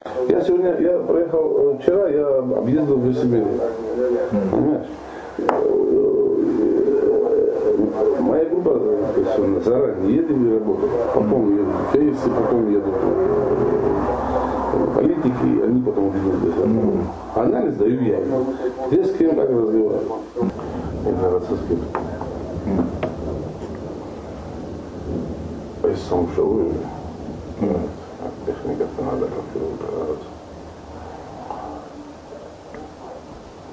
Я приехал вчера, я объездил для себя. Понимаешь? Моя группа заранее едем и работаем. Потом едут фейсы, потом едут политики, и они потом идут без этого. Анализ даю я. Где с кем как развивать? Это расскажу. Сам шалую. Техника-то надо как-то убираться.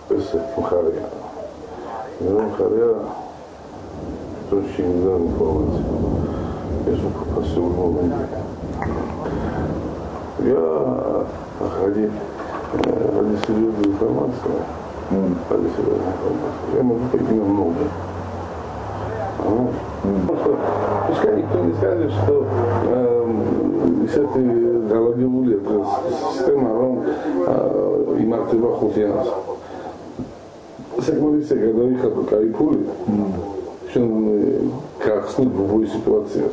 Это Мухария. Мухария очень много информации. Я же попросил его. Я ради серьезной информации, я могу пойти намного. Пускай никто не скажет, что с этой головой система и мартыва хутинас. Секундите, когда их кайфули, что как снуть в любой ситуации.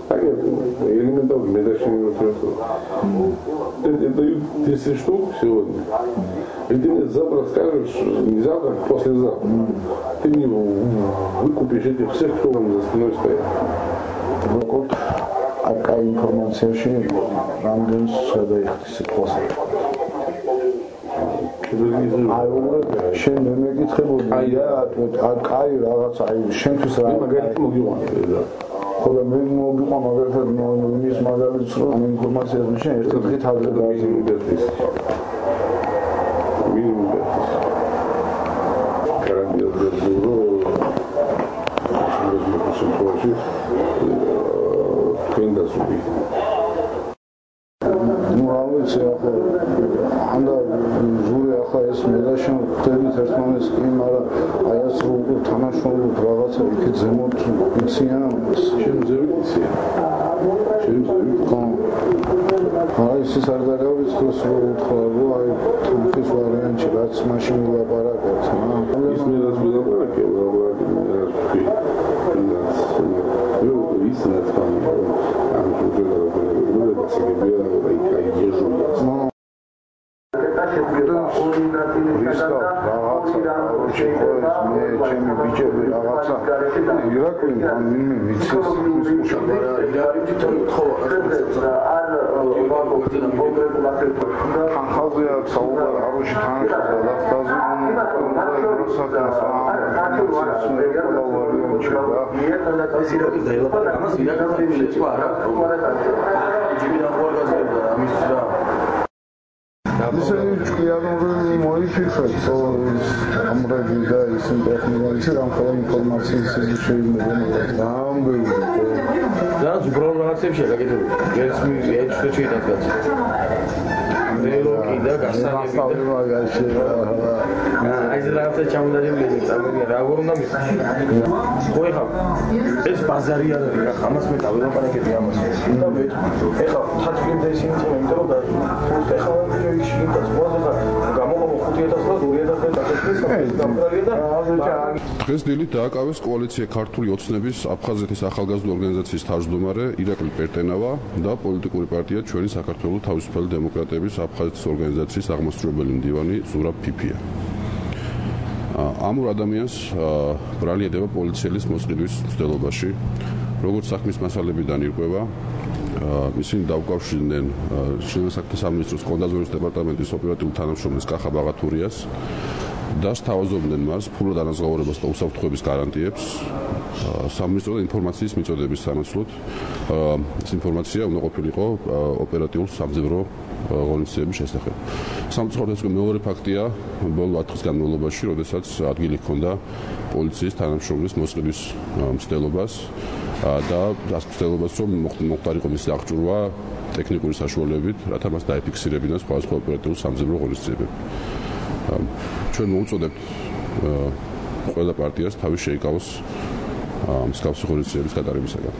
Так элементарно, медачный вопрос. Это дают 10 штук сегодня. И ты мне завтра скажешь, не завтра, а послезавтра. Ты мне выкупишь этих всех, кто вам за спиной стоит. Какая информация вообще? Рандом сюда их ситуация. შენ მე მეკითხებოდი აი რაღაცა აი შენთვის რა მაგალითი მოგიყვანე და ხოლმე მე მოგიყვან მაგალითად ის მაგალითს რომ ინფორმაციას მიშენ ერთ დღით ადრე დაიზმიერდეს ეს მედაშენ ხდებით ერთმანეთს კი, მაგრამ აი ეს როგორ თანაშრომლობთ რაღაცა იქით ზემოთ იციან შენ ზევით იციან შენ ზევით აი ის არ დაგავიწყოს რომ უთხრა რომ აი თუნხის ვარიანტი რაც მაშინ ვილაპარაკებთ ის მე რაც ვილაპარაკებ ისინაც ხან ამ პროგრამაზე ჩემი ბიჭები რაღაცა ირაკლი ვინმე მიცეს ხალხზე აქვს საუბარი არუში თანხაზე ლაფტაზე მოიფიქრეთ ამრები და ისინი ტექნოლოგიები რამ ხოლმე ინფორმაციის შეიძლება დაამბევი და უბრალოდ რაღაცებში გაკეთებული გესმი ეჩვე შეიძლება ნეიროკი და გასაგები მაგაში აი ეს რაღაცა ჩამოდადებული წამოვიდა რა უნდა მის ხო ეხლა ეს ბაზარი არ არის რა ამას მე დაველაპარაკები ამას და მე ეხლა თათბინდა ისინი იმიტომ რომ და ეხლა ის ინტერეს მოაწყდა გამოყო 5000 და 2000 დღეს დილით დააკავეს კოალიცია ქართული ოცნების აფხაზეთის ახალგაზრდა ორგანიზაციის თავმჯდომარე ირაკლი პერტენავა და პოლიტიკური პარტია ჩვენი საქართველოს თავისუფალი დემოკრატების აფხაზეთის ორგანიზაციის აღმასრულებელი მდივანი ზურაბ ფიფია. ამურ ადამიანს ბრალი ედება პოლიციელის მოსყიდვის მცდელობაში, როგორც საქმის მასალებიდან ირკვევა, ისინი დაუკავშირდნენ შინაგან საქმეთა სამინისტროს კონდაზვერის დეპარტამენტის ოპერატიულ თანამშრომლის კახა ბაღათურიას და სთავაზობდნენ მას ფულად ანაზღაურებას და უსაფრთხოების გარანტიებს სამინისტროს ინფორმაციის მიწოდების სანაცვლოდ. ეს ინფორმაცია უნდა ყოფილიყო ოპერატიულ სამძებრო ღონისძიების შესახებ. სამწუხაროდ მეორე ფაქტია ბოლო 4 წლის განმავლობაში, როდესაც ადგილი ჰქონდა პოლიციის თანამშრომლის მოსყიდვის მცდელობას და მცდელობას რომ მოხდარიყო მისი აღჭურვა ტექნიკური საშუალებებით, რათა მას დაეფიქსირებინა სხვადასხვა ოპერატიულ სამძებრო ღონისძიებები. ჩვენ მოუწოდებთ ყველა პარტიას თავის შეიკავოს მსგავსი ღონისძიების გატარებისაგან.